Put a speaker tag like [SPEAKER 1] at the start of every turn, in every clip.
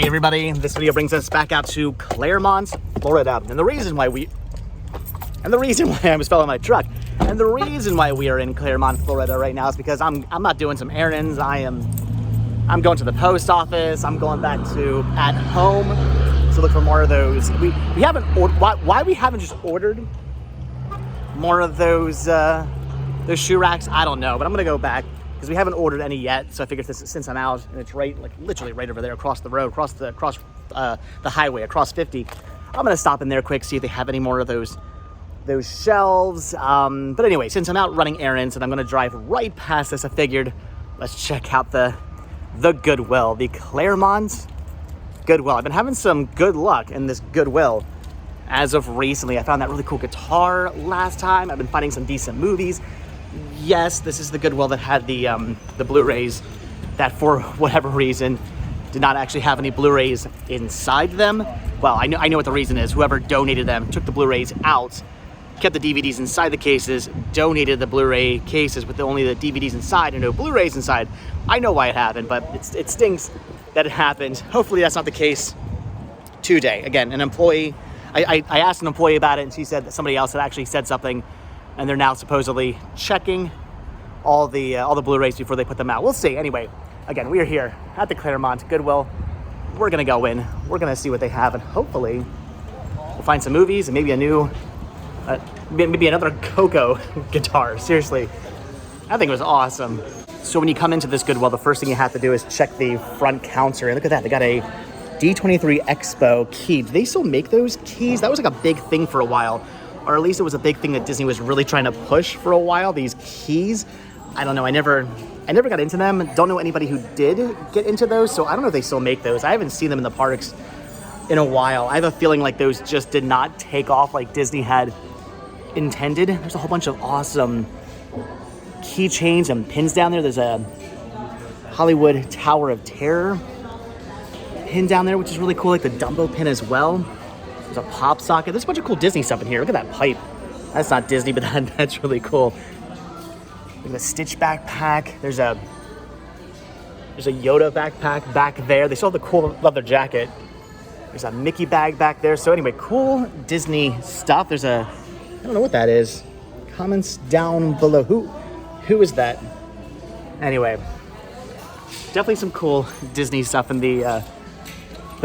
[SPEAKER 1] Hey everybody, this video brings us back out to Clermont, Florida. And the reason why I was fell on my truck, and the reason why we are in Clermont, Florida right now is because I'm not doing some errands. I'm going to the post office. I'm going back to at home to look for more of those. We haven't ordered, why we haven't just ordered more of those shoe racks, I don't know, but I'm gonna go back because we haven't ordered any yet. So I figured since I'm out and it's right, like literally right over there across the road, across the highway, across 50, I'm gonna stop in there quick, see if they have any more of those shelves. But anyway, since I'm out running errands and I'm gonna drive right past this, I figured let's check out the Goodwill, the Clermont Goodwill. I've been having some good luck in this Goodwill as of recently. I found that really cool guitar last time. I've been finding some decent movies. Yes, this is the Goodwill that had the Blu-rays that for whatever reason did not actually have any Blu-rays inside them. Well, I know what the reason is. Whoever donated them took the Blu-rays out, kept the DVDs inside the cases, donated the Blu-ray cases with only the DVDs inside and no Blu-rays inside. I know why it happened, but it stinks that it happened. Hopefully that's not the case today. Again, an employee, I asked an employee about it and she said that somebody else had actually said something and they're now supposedly checking all the Blu-rays before they put them out. We'll see. Anyway, again, we are here at the Clermont Goodwill. We're gonna go in, we're gonna see what they have, and hopefully we'll find some movies and maybe a new, maybe another Coco guitar. Seriously, I think it was awesome. So when you come into this Goodwill, the first thing you have to do is check the front counter. And look at that, they got a D23 Expo key. Do they still make those keys? That was like a big thing for a while. Or at least it was a big thing that Disney was really trying to push for a while, these keys. I don't know, I never got into them. Don't know anybody who did get into those, so I don't know if they still make those. I haven't seen them in the parks in a while. I have a feeling like those just did not take off like Disney had intended. There's a whole bunch of awesome keychains and pins down there. There's a Hollywood Tower of Terror pin down there, which is really cool, like the Dumbo pin as well. There's a pop socket. There's a bunch of cool Disney stuff in here. Look at that pipe. That's not Disney, but that's really cool. Look at the Stitch backpack. There's a Yoda backpack back there. They still have the cool leather jacket. There's a Mickey bag back there. So anyway, cool Disney stuff. There's I don't know what that is. Comments down below. Who is that? Anyway, definitely some cool Disney stuff in the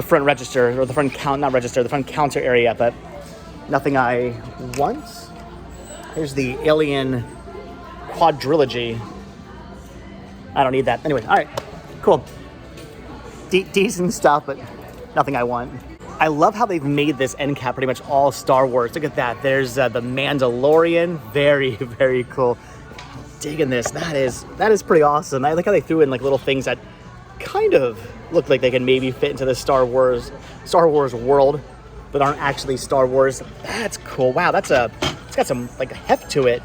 [SPEAKER 1] front register, or the front the front counter area, but nothing I want. Here's the Alien Quadrilogy. I don't need that. Anyway, all right, cool. Decent stuff, but nothing I want. I love how they've made this end cap pretty much all Star Wars. Look at that. There's the Mandalorian. Very, very cool. Digging this. That is pretty awesome. I like how they threw in like little things that kind of look like they can maybe fit into the Star Wars world, but aren't actually Star Wars. That's cool. Wow, it's got some like heft to it.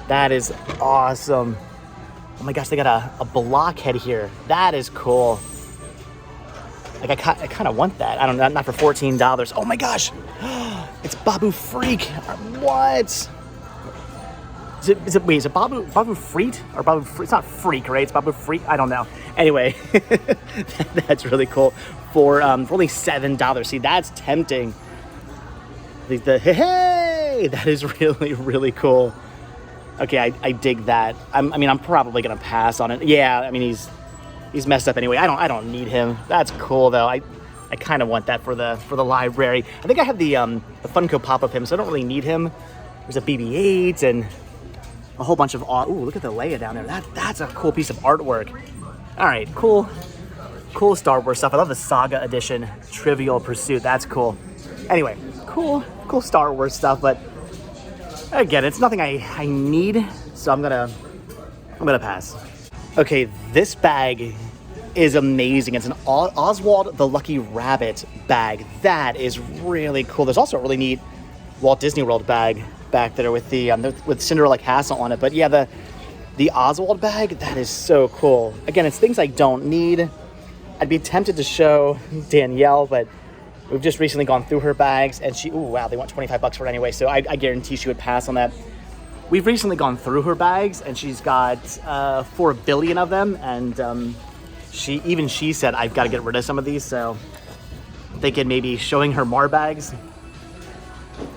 [SPEAKER 1] That is awesome. Oh my gosh, they got a blockhead here. That is cool. Like I kind of want that. I don't know, not for $14. Oh my gosh, it's Babu Freak. What? Is it Babu Freak or Babu Freak? It's not Freak, right? It's Babu Freak. I don't know. Anyway, that's really cool for only $7. See, that's tempting. Hey, that is really, really cool. Okay, I dig that. I'm probably gonna pass on it. Yeah, I mean he's messed up anyway. I don't need him. That's cool though. I kind of want that for the library. I think I have the Funko Pop of him, so I don't really need him. There's a BB-8 and a whole bunch of, ooh, look at the Leia down there. That's a cool piece of artwork. All right, cool Star Wars stuff. I love the Saga Edition Trivial Pursuit. That's cool. Anyway, cool Star Wars stuff, but again, it's nothing I need, so I'm gonna pass. Okay, this bag is amazing. It's an Oswald the Lucky Rabbit bag. That is really cool. There's also a really neat Walt Disney World bag back there with with Cinderella Castle on it. But yeah, the Oswald bag, that is so cool. Again, it's things I don't need. I'd be tempted to show Danielle, but we've just recently gone through her bags and ooh, wow, they want $25 for it anyway. So I guarantee she would pass on that. We've recently gone through her bags and she's got 4 billion of them, and She said I've got to get rid of some of these, so I'm thinking maybe showing her more bags.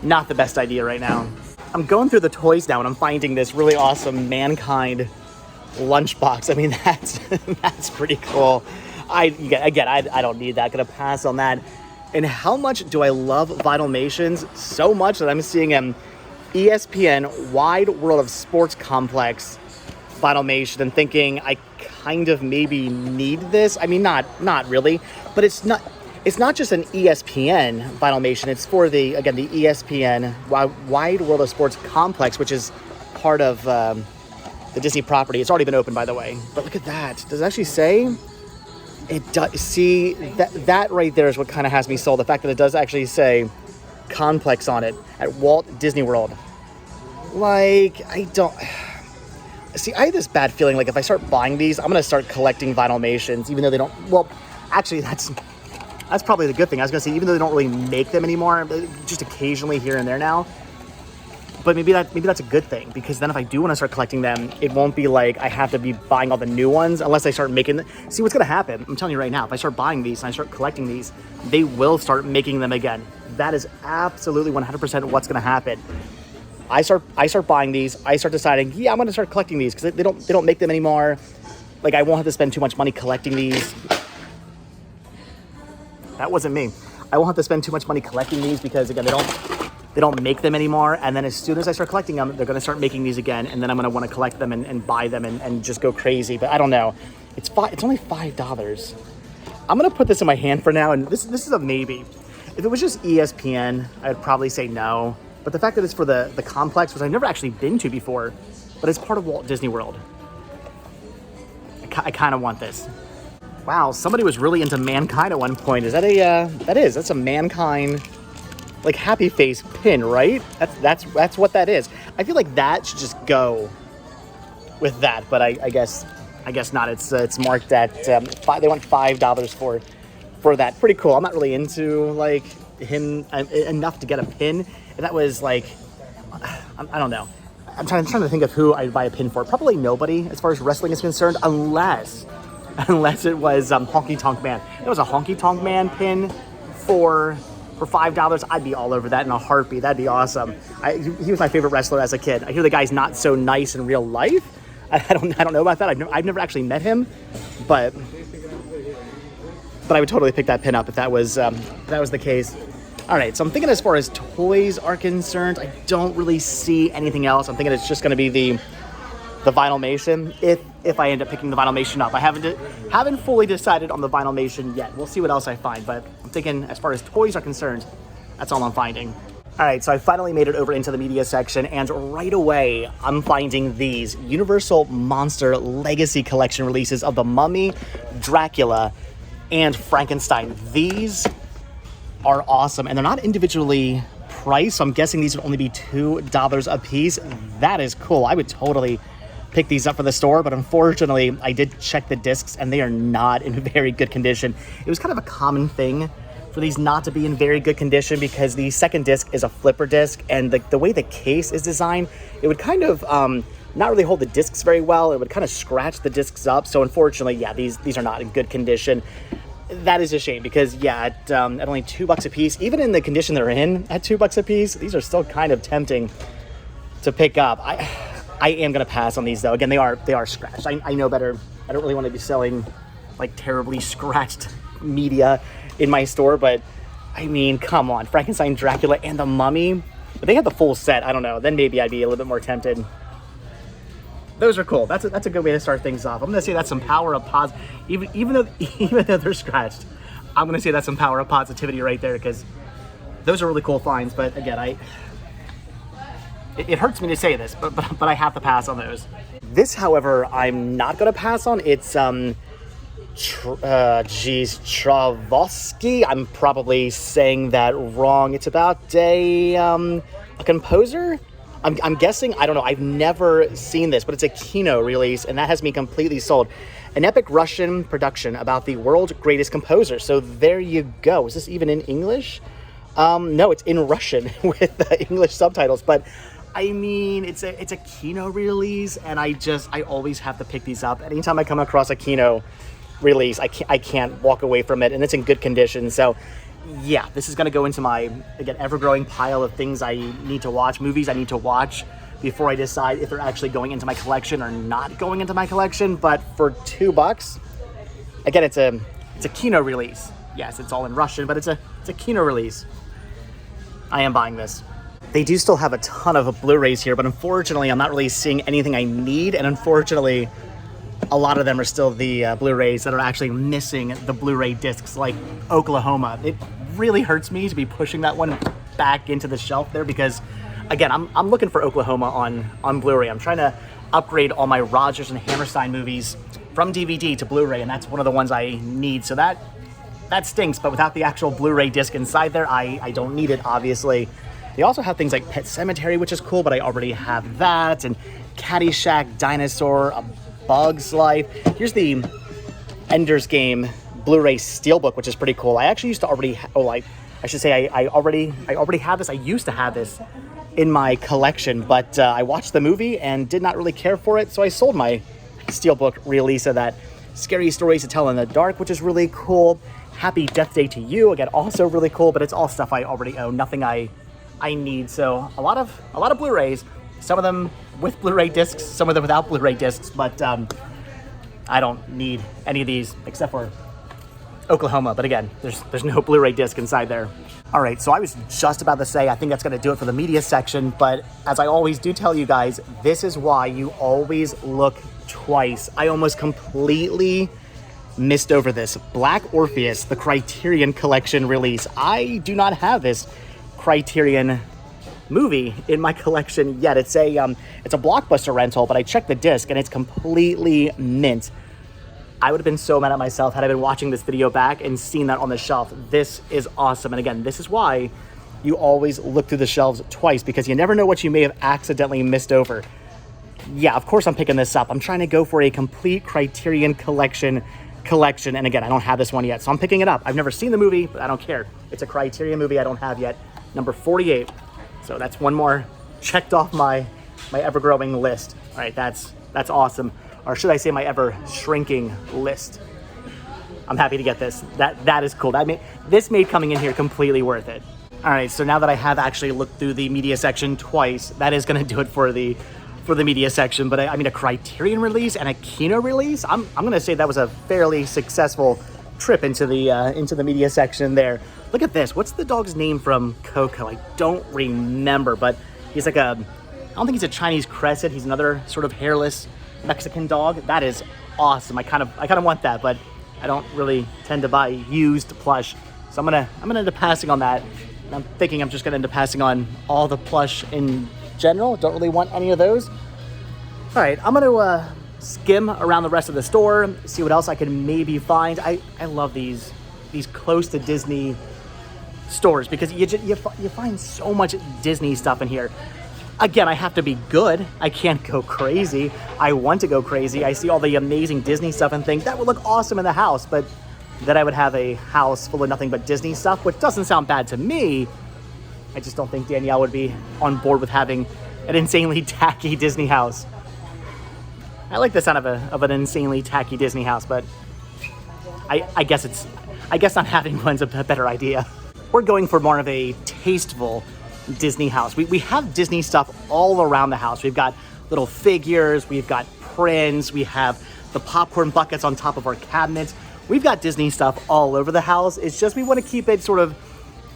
[SPEAKER 1] Not the best idea right now. I'm going through the toys now and I'm finding this really awesome Mankind lunchbox. I mean, that's pretty cool. I don't need that. Gonna pass on that. And how much do I love Vinylmations? So much that I'm seeing an ESPN Wide World of Sports Complex Vinylmation and thinking I kind of maybe need this. I mean, not really, but it's not just an ESPN Vinylmation. It's for the ESPN Wide World of Sports Complex, which is part of the Disney property. It's already been opened, by the way. But look at that. Does it actually say? It does. See, that right there is what kind of has me sold. The fact that it does actually say complex on it at Walt Disney World. Like, I don't... See, I have this bad feeling, like, if I start buying these, I'm going to start collecting Vinylmations, even though they don't... Well, actually, that's probably the good thing. I was going to say, even though they don't really make them anymore, just occasionally here and there now. But maybe that's a good thing, because then if I do want to start collecting them, it won't be like I have to be buying all the new ones unless I start making them. See, what's going to happen, I'm telling you right now, if I start buying these and I start collecting these, they will start making them again. That is absolutely 100% what's going to happen. I start buying these, I start deciding, yeah, I'm going to start collecting these because they don't make them anymore. Like, I won't have to spend too much money collecting these. That wasn't me. I won't have to spend too much money collecting these because, again, they don't make them anymore. And then as soon as I start collecting them, they're going to start making these again. And then I'm going to want to collect them and buy them and just go crazy. But I don't know. It's only $5. I'm going to put this in my hand for now. And this is a maybe. If it was just ESPN, I would probably say no. But the fact that it's for the complex, which I've never actually been to before, but it's part of Walt Disney World. I kind of want this. Wow, somebody was really into Mankind at one point. Is that that's a Mankind, like, happy face pin, right? That's what that is. I feel like that should just go with that, but I guess not. It's marked at they want $5 for that. Pretty cool. I'm not really into, like, him enough to get a pin, and that was like, I don't know. I'm trying to think of who I'd buy a pin for. Probably nobody as far as wrestling is concerned, unless it was Honky Tonk Man. If it was a Honky Tonk Man pin for $5, I'd be all over that in a heartbeat. That'd be awesome. He was my favorite wrestler as a kid. I hear the guy's not so nice in real life. I don't know about that. I've never actually met him, but I would totally pick that pin up if that was the case. All right, so I'm thinking as far as toys are concerned, I don't really see anything else. I'm thinking it's just going to be the Vinylmation, if I end up picking the Vinylmation up. I haven't fully decided on the Vinylmation yet. We'll see what else I find, but I'm thinking as far as toys are concerned, that's all I'm finding. All right, so I finally made it over into the media section, and right away, I'm finding these Universal Monster Legacy Collection releases of The Mummy, Dracula, and Frankenstein. These are awesome, and they're not individually priced, so I'm guessing these would only be $2 a piece. That is cool. I would totally pick these up for the store, but unfortunately, I did check the discs, and they are not in very good condition. It was kind of a common thing for these not to be in very good condition because the second disc is a flipper disc, and the way the case is designed, it would kind of not really hold the discs very well. It would kind of scratch the discs up, so unfortunately, yeah, these are not in good condition. That is a shame because, yeah, at only $2 a piece, even in the condition they're in at $2 a piece, these are still kind of tempting to pick up. I am going to pass on these, though. Again, they are scratched. I know better. I don't really want to be selling, like, terribly scratched media in my store, but, I mean, come on. Frankenstein, Dracula, and the Mummy. If they had the full set, I don't know. Then maybe I'd be a little bit more tempted. Those are cool. That's a good way to start things off. I'm going to say that's some power of even though they're scratched, I'm going to say that's some power of positivity right there because those are really cool finds. But again, it hurts me to say this, but I have to pass on those. This, however, I'm not going to pass on. It's Stravosky. I'm probably saying that wrong. It's about a composer. I'm guessing, I don't know, I've never seen this, but it's a Kino release, and that has me completely sold. An epic Russian production about the world's greatest composer. So there you go. Is this even in English? No, it's in Russian with English subtitles, but I mean, it's a Kino release, and I always have to pick these up. Anytime I come across a Kino release. I can't walk away from it, and it's in good condition. So yeah, this is going to go into my, again, ever-growing pile of things I need to watch, movies I need to watch before I decide if they're actually going into my collection or not going into my collection. But for $2, again, it's a Kino release. Yes, it's all in Russian, but it's a Kino release. I am buying this. They do still have a ton of Blu-rays here, but unfortunately, I'm not really seeing anything I need, and unfortunately, a lot of them are still the Blu-rays that are actually missing the Blu-ray discs, like Oklahoma. It really hurts me to be pushing that one back into the shelf there because, again, I'm looking for Oklahoma on Blu-ray. I'm trying to upgrade all my Rogers and Hammerstein movies from DVD to Blu-ray, and that's one of the ones I need. So that stinks, but without the actual Blu-ray disc inside there, I don't need it, obviously. They also have things like Pet Sematary, which is cool, but I already have that, and Caddyshack, Dinosaur, A Bug's Life. Here's the Ender's Game Blu-ray Steelbook, which is pretty cool. I actually used to already, I already have this. I used to have this in my collection, but I watched the movie and did not really care for it, so I sold my Steelbook release of that. Scary Stories to Tell in the Dark, which is really cool. Happy Death Day to You, again, also really cool, but it's all stuff I already own, nothing I need. So a lot of Blu-rays, some of them with Blu-ray discs, some of them without Blu-ray discs, but I don't need any of these except for Oklahoma. But again, there's no Blu-ray disc inside there. All right, so I was just about to say I think that's going to do it for the media section, but as I always do tell you guys, this is why you always look twice. I almost completely missed over this. Black Orpheus, the Criterion Collection release. I do not have this Criterion movie in my collection yet. It's a Blockbuster rental, but I checked the disc and it's completely mint. I would have been so mad at myself had I been watching this video back and seen that on the shelf. This is awesome. And again, this is why you always look through the shelves twice, because you never know what you may have accidentally missed over. Yeah, of course I'm picking this up. I'm trying to go for a complete Criterion collection. And again, I don't have this one yet, so I'm picking it up. I've never seen the movie, but I don't care. It's a Criterion movie I don't have yet. Number 48. So that's one more checked off my ever-growing list. All right, that's awesome. Or should I say my ever-shrinking list. I'm happy to get this. That is cool. This made coming in here completely worth it. All right, so now that I have actually looked through the media section twice, that is going to do it for the media section. But I mean, a Criterion release and a Kino release, I'm going to say that was a fairly successful trip into the media section there. Look at this. What's the dog's name from Coco? I don't remember, but he's like I don't think he's a Chinese crescent. He's another sort of hairless Mexican dog. That is awesome. I kind of want that, but I don't really tend to buy used plush. So I'm gonna end up passing on that. And I'm thinking I'm just gonna end up passing on all the plush in general. Don't really want any of those. All right, I'm gonna skim around the rest of the store, see what else I can maybe find. I love these close to Disney stores because you find so much Disney stuff in here. Again, I have to be good. I can't go crazy. I want to go crazy. I see all the amazing Disney stuff and think that would look awesome in the house, but then I would have a house full of nothing but Disney stuff, which doesn't sound bad to me. I just don't think Danielle would be on board with having an insanely tacky Disney house. I like the sound of an insanely tacky Disney house, but I guess not having one's a better idea. We're going for more of a tasteful Disney house. We have Disney stuff all around the house. We've got little figures, we've got prints, we have the popcorn buckets on top of our cabinets. We've got Disney stuff all over the house. It's just we want to keep it sort of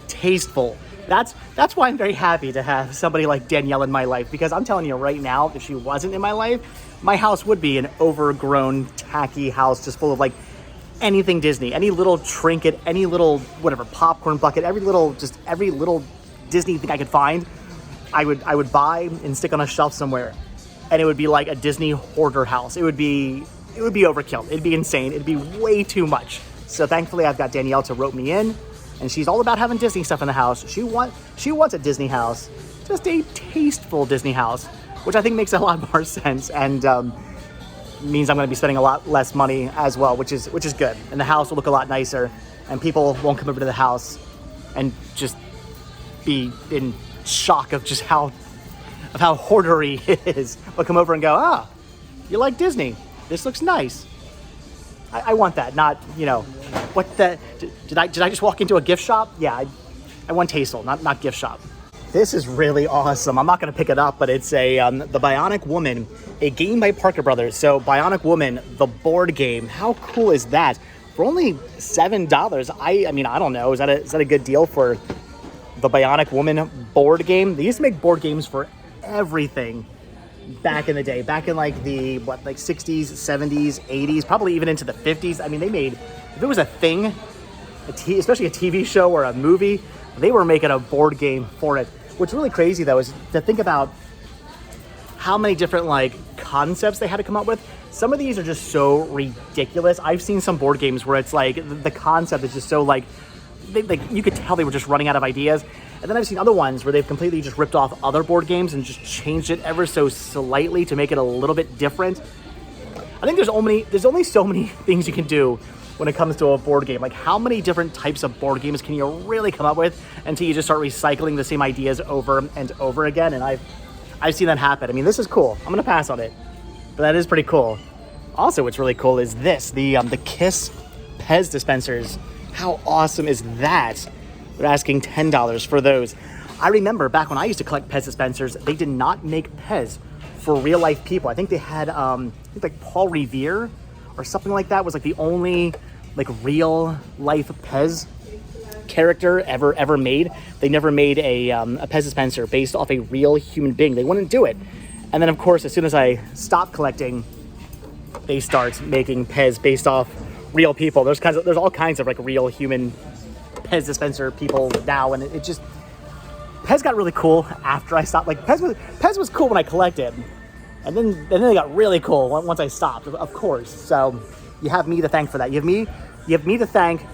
[SPEAKER 1] tasteful. That's why I'm very happy to have somebody like Danielle in my life, because I'm telling you right now, if she wasn't in my life, my house would be an overgrown, tacky house just full of like anything Disney, any little trinket, any little whatever popcorn bucket, every little Disney thing I could find, I would buy and stick on a shelf somewhere, and it would be like a Disney hoarder house. It would be overkill. It'd be insane. It'd be way too much. So thankfully, I've got Danielle to rope me in, and she's all about having Disney stuff in the house. She wants a Disney house, just a tasteful Disney house, which I think makes a lot more sense and means I'm going to be spending a lot less money as well, which is good. And the house will look a lot nicer, and people won't come over to the house and just be in shock of just how hoardery it is. But come over and go, you like Disney? This looks nice. I want that, not, you know, what the, did I just walk into a gift shop? Yeah, I want Tastel, not gift shop. This is really awesome. I'm not gonna pick it up, but it's a the Bionic Woman, a game by Parker Brothers. So Bionic Woman, the board game. How cool is that? For only $7. I mean, I don't know. Is that a good deal for the Bionic Woman board game? They used to make board games for everything back in the day, back in like the, what, like 60s, 70s, 80s, probably even into the 50s. I mean, they made, if it was a thing, especially a TV show or a movie, they were making a board game for it. What's really crazy though is to think about how many different like concepts they had to come up with. Some of these are just so ridiculous. I've seen some board games where it's like the concept is just so like you could tell they were just running out of ideas. And then I've seen other ones where they've completely just ripped off other board games and just changed it ever so slightly to make it a little bit different. I think there's only so many things you can do when it comes to a board game. Like, how many different types of board games can you really come up with until you just start recycling the same ideas over and over again? And I've seen that happen. I mean, this is cool. I'm gonna pass on it, but that is pretty cool. Also, what's really cool is this, the Kiss Pez dispensers. How awesome is that? They're asking $10 for those. I remember back when I used to collect Pez dispensers, they did not make Pez for real life people. I think they had, like Paul Revere or something like that was like the only like real life Pez character ever made. They never made a Pez dispenser based off a real human being. They wouldn't do it. And then of course, as soon as I stopped collecting, they start making Pez based off real people. There's all kinds of like real human Pez dispenser people now, and it just, Pez got really cool after I stopped. Like Pez was cool when I collected, and then they got really cool once I stopped, of course. So you have me to thank for that. You have me to thank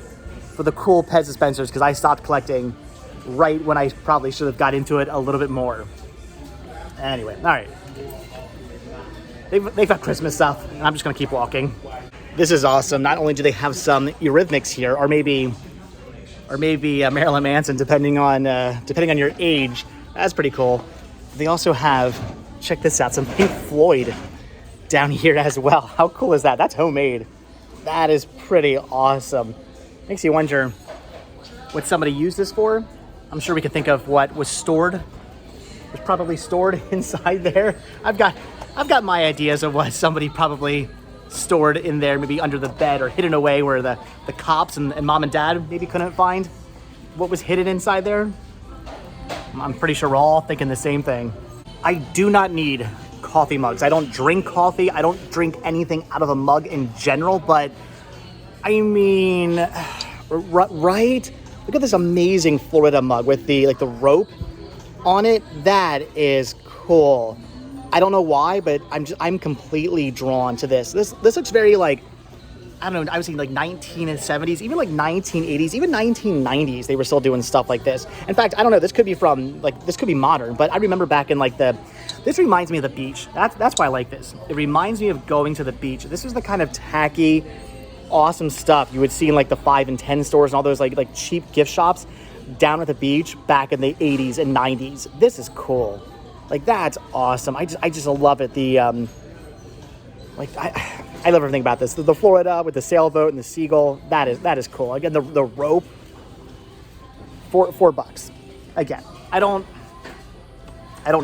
[SPEAKER 1] for the cool Pez dispensers, because I stopped collecting right when I probably should have got into it a little bit more. Anyway, all right. They've got Christmas stuff, and I'm just gonna keep walking. This is awesome. Not only do they have some Eurythmics here, or maybe Marilyn Manson, depending on your age. That's pretty cool. They also have, check this out, some Pink Floyd down here as well. How cool is that? That's homemade. That is pretty awesome. Makes you wonder what somebody used this for. I'm sure we could think of what was stored. Was probably stored inside there. I've got my ideas of what somebody probably stored in there, maybe under the bed or hidden away where the cops and mom and dad maybe couldn't find what was hidden inside there. I'm pretty sure we're all thinking the same thing. I do not need coffee mugs. I don't drink coffee. I don't drink anything out of a mug in general, but I mean, right? Look at this amazing Florida mug with the rope on it. That is cool. I don't know why, but I'm completely drawn to this. This looks very like, I don't know, I was thinking like 1970s, even like 1980s, even 1990s, they were still doing stuff like this. In fact, I don't know, this could be modern, but I remember back in like this reminds me of the beach. That's why I like this. It reminds me of going to the beach. This is the kind of tacky, awesome stuff you would see in like the 5 and 10 stores and all those like cheap gift shops down at the beach back in the 80s and 90s. This is cool. Like, that's awesome. I just love it. I love everything about this. The Florida with the sailboat and the seagull, that is cool. Again, the rope, $4. Again, I don't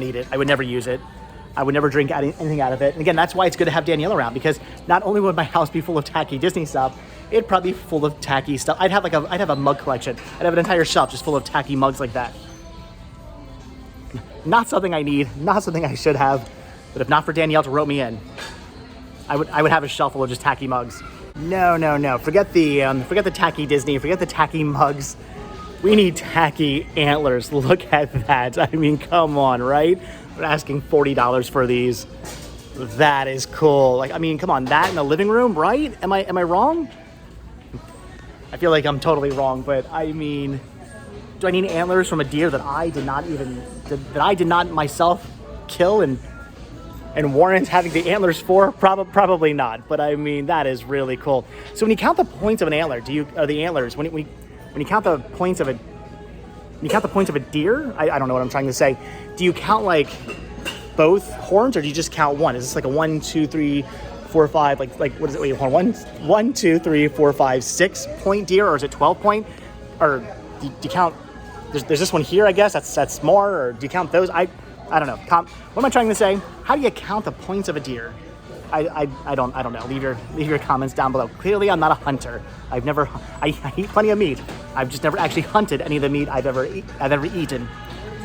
[SPEAKER 1] need it. I would never use it. I would never drink anything out of it. And again, that's why it's good to have Danielle around, because not only would my house be full of tacky Disney stuff, it'd probably be full of tacky stuff. I'd have a mug collection. I'd have an entire shelf just full of tacky mugs like that. Not something I need, not something I should have, but if not for Danielle to rope me in, I would have a shelf full of just tacky mugs. No. Forget the tacky Disney, forget the tacky mugs. We need tacky antlers. Look at that. I mean, come on, right? We're asking $40 for these. That is cool. Like, I mean, come on, that in the living room, right? Am I wrong? I feel like I'm totally wrong, but I mean, do I need antlers from a deer that I did not myself kill and warrant having the antlers for? Probably not. But I mean, that is really cool. So when you count the points of an antler, when you count the points of a deer, I don't know what I'm trying to say. Do you count like both horns, or do you just count one? Is this like a 1, 2, 3, 4 or 5, like what is it? Wait, hold on. 1, 2, 3, 4, 5, 6-point deer, or is it 12-point? Or do you count? There's this one here, I guess. That's more, or do you count those? I don't know. What am I trying to say? How do you count the points of a deer? I don't know. Leave your comments down below. Clearly, I'm not a hunter. I eat plenty of meat. I've just never actually hunted any of the meat I've ever eaten.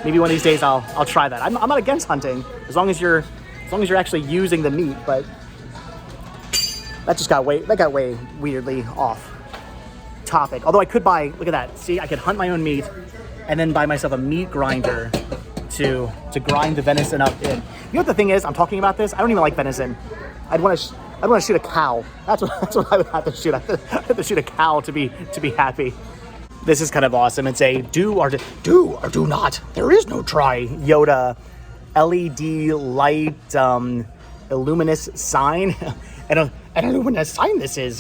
[SPEAKER 1] Maybe one of these days I'll try that. I'm not against hunting as long as you're actually using the meat, but that got way weirdly off topic. Although I could buy, look at that. See, I could hunt my own meat and then buy myself a meat grinder to grind the venison up in. You know what the thing is? I'm talking about this. I don't even like venison. I'd want to shoot a cow. That's what I would have to shoot. I have to shoot a cow to be happy. This is kind of awesome. It's a do or do not. There is no try. Yoda LED light illuminous sign. An illuminous sign this is.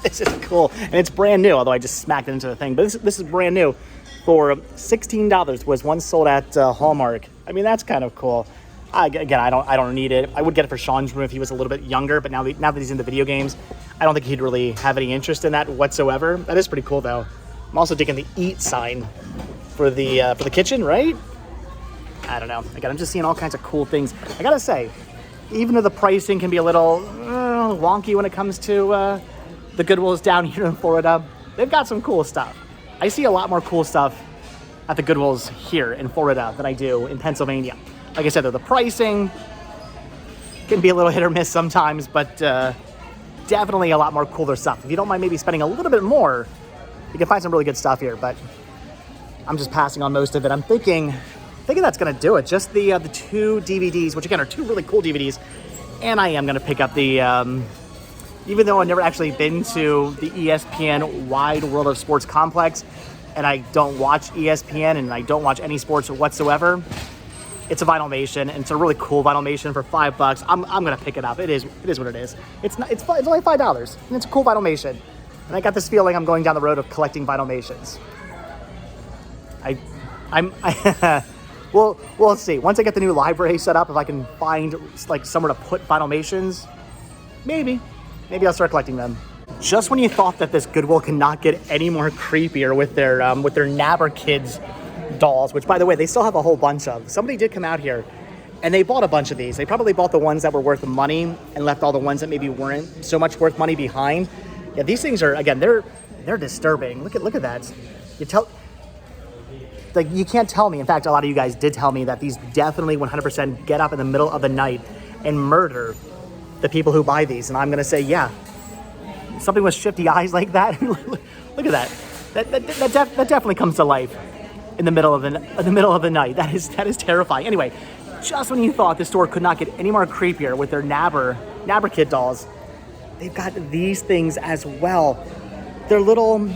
[SPEAKER 1] This is cool. And it's brand new, although I just smacked it into the thing. But this is brand new for $16. Was once sold at Hallmark. I mean, that's kind of cool. Again, I don't need it. I would get it for Sean's room if he was a little bit younger, but now that he's into video games, I don't think he'd really have any interest in that whatsoever. That is pretty cool, though. I'm also digging the eat sign for the kitchen, right? I don't know. Again, I'm just seeing all kinds of cool things. I gotta say, even though the pricing can be a little wonky when it comes to the Goodwills down here in Florida, they've got some cool stuff. I see a lot more cool stuff at the Goodwills here in Florida than I do in Pennsylvania. Like I said, though, the pricing can be a little hit or miss sometimes, but definitely a lot more cooler stuff. If you don't mind maybe spending a little bit more, you can find some really good stuff here, but I'm just passing on most of it. I'm thinking that's going to do it. Just the 2 DVDs, which again are 2 really cool DVDs, and I am going to pick up the, even though I've never actually been to the ESPN Wide World of Sports complex, and I don't watch ESPN and I don't watch any sports whatsoever, it's a Vinylmation, and it's a really cool Vinylmation for $5. I'm going to pick it up. It is what it is. It's only $5, and it's a cool Vinylmation. And I got this feeling I'm going down the road of collecting Vinylmations. We'll see. Once I get the new library set up, if I can find like somewhere to put Vinylmations, maybe I'll start collecting them. Just when you thought that this Goodwill cannot get any more creepier with their Nabber Kids dolls, which by the way, they still have a whole bunch of. Somebody did come out here and they bought a bunch of these. They probably bought the ones that were worth money and left all the ones that maybe weren't so much worth money behind. Yeah, these things are, again, they're disturbing. Look at that. You can't tell me. In fact, a lot of you guys did tell me that these definitely 100% get up in the middle of the night and murder the people who buy these. And I'm going to say, yeah, something with shifty eyes like that. Look at that. That definitely comes to life in the middle of the night. That is terrifying. Anyway, just when you thought the store could not get any more creepier with their Nabber Kid dolls, they've got these things as well. They're little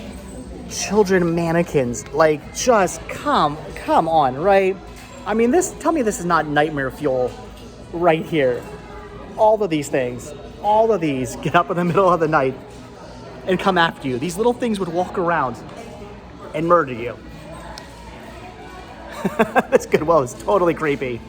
[SPEAKER 1] children mannequins. Like, just come on, right? I mean, tell me this is not nightmare fuel right here. All of these get up in the middle of the night and come after you. These little things would walk around and murder you. This Goodwill is totally creepy.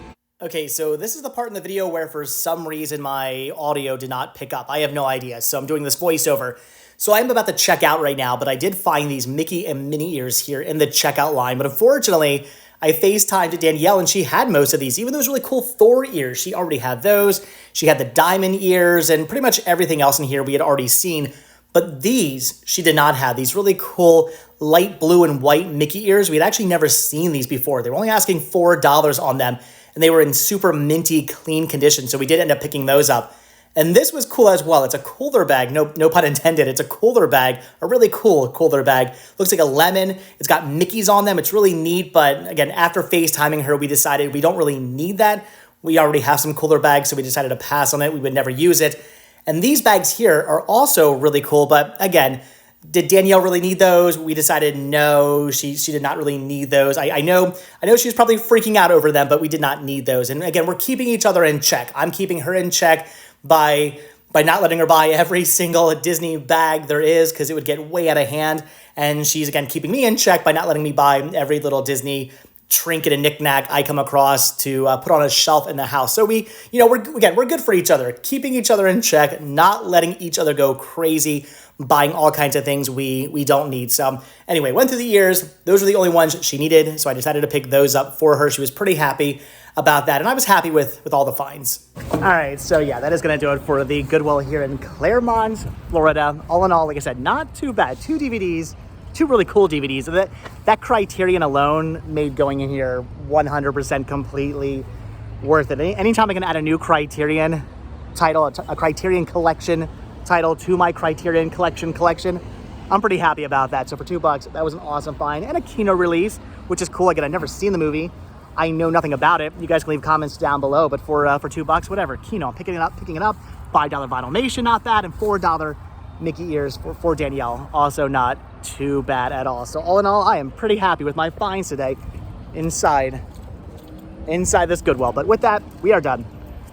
[SPEAKER 1] Okay, so this is the part in the video where for some reason my audio did not pick up. I have no idea, so I'm doing this voiceover. So I'm about to check out right now, but I did find these Mickey and Minnie ears here in the checkout line. But unfortunately, I FaceTimed Danielle and she had most of these. Even those really cool Thor ears, she already had those. She had the diamond ears and pretty much everything else in here we had already seen. But these, she did not have. These really cool light blue and white Mickey ears. We had actually never seen these before. They were only asking $4 on them. And they were in super minty, clean condition. So we did end up picking those up. And this was cool as well. It's a cooler bag. No pun intended. It's a cooler bag. A really cool cooler bag. Looks like a lemon. It's got Mickeys on them. It's really neat. But again, after FaceTiming her, we decided we don't really need that. We already have some cooler bags, so we decided to pass on it. We would never use it. And these bags here are also really cool. But again, did Danielle really need those? We decided no, she did not really need those. I know she was probably freaking out over them, but we did not need those. And again, we're keeping each other in check. I'm keeping her in check by not letting her buy every single Disney bag there is, because it would get way out of hand. And she's, again, keeping me in check by not letting me buy every little Disney trinket and knickknack I come across to put on a shelf in the house. So we're good for each other, keeping each other in check, not letting each other go crazy, buying all kinds of things we don't need. So anyway, went through the ears. Those were the only ones she needed. So I decided to pick those up for her. She was pretty happy about that. And I was happy with all the finds. All right. So yeah, that is going to do it for the Goodwill here in Clermont, Florida. All in all, like I said, not too bad. 2 DVDs, 2 really cool DVDs. That Criterion alone made going in here 100% completely worth it. Anytime I can add a new Criterion title, a Criterion collection title to my Criterion collection, I'm pretty happy about that. So for $2, that was an awesome find. And a Kino release, which is cool. Again, I've never seen the movie. I know nothing about it. You guys can leave comments down below, but for $2, whatever, Kino, picking it up, $5 Vinylmation, not bad, and $4 Mickey ears for Danielle, also not too bad at all. So all in all, I am pretty happy with my finds today inside this Goodwill. But with that, we are done.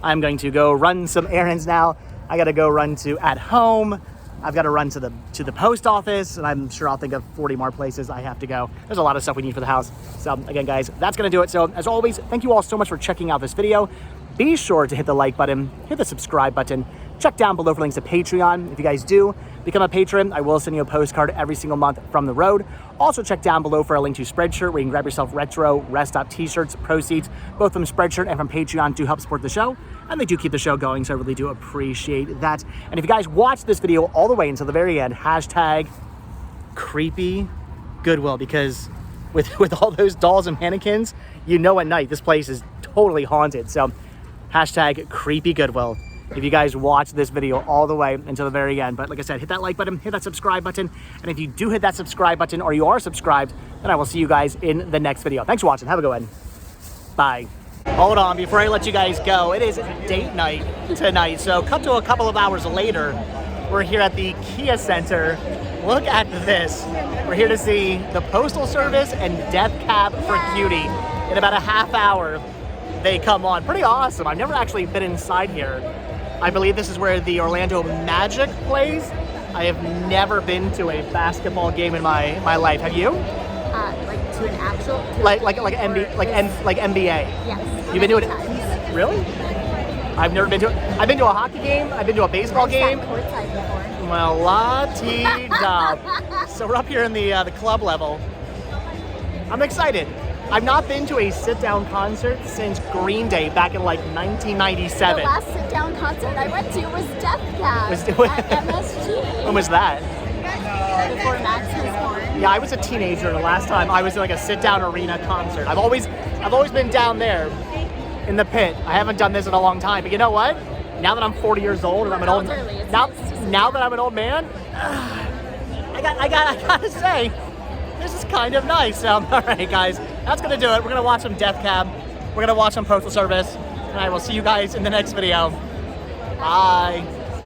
[SPEAKER 1] I'm going to go run some errands now. I got to go run to at home. I've got to run to the post office, and I'm sure I'll think of 40 more places I have to go. There's a lot of stuff we need for the house. So again, guys, that's going to do it. So as always, thank you all so much for checking out this video. Be sure to hit the like button, hit the subscribe button. Check down below for links to Patreon. If you guys do become a patron, I will send you a postcard every single month from the road. Also check down below for a link to Spreadshirt, where you can grab yourself retro Rest Stop t-shirts. Proceeds both from Spreadshirt and from Patreon do help support the show, and they do keep the show going, so I really do appreciate that. And if you guys watch this video all the way until the very end, hashtag creepy Goodwill, because with all those dolls and mannequins, you know at night this place is totally haunted. So hashtag creepy Goodwill if you guys watch this video all the way until the very end. But like I said, hit that like button, hit that subscribe button. And if you do hit that subscribe button, or you are subscribed, then I will see you guys in the next video. Thanks for watching. Have a good one. Bye. Hold on, before I let you guys go, it is date night tonight. So cut to a couple of hours later, we're here at the Kia Center. Look at this. We're here to see the Postal Service and Death Cab for Cutie. In about a half hour, they come on. Pretty awesome. I've never actually been inside here. I believe this is where the Orlando Magic plays. I have never been to a basketball game in my life. Have you?
[SPEAKER 2] Like to an actual
[SPEAKER 1] like NBA.
[SPEAKER 2] Yes.
[SPEAKER 1] You've been to it? Really? I've never been to it. I've been to a hockey game. I've been to a baseball game.
[SPEAKER 2] Courtside before.
[SPEAKER 1] Well, la-ti-da. So we're up here in the club level. I'm excited. I've not been to a sit-down concert since Green Day back in like 1997.
[SPEAKER 2] The last sit-down concert I went to was Death Cab at MSG.
[SPEAKER 1] When was that?
[SPEAKER 2] Before Max was born.
[SPEAKER 1] Yeah, I was a teenager the last time I was in like a sit-down arena concert. I've always been down there in the pit. I haven't done this in a long time. But you know what? Now that I'm 40 years old and I'm an old now that I'm an old man, I gotta say, this is kind of nice. All right, guys, that's gonna do it. We're gonna watch some Death Cab. We're gonna watch some Postal Service, and I will see you guys in the next video. Bye.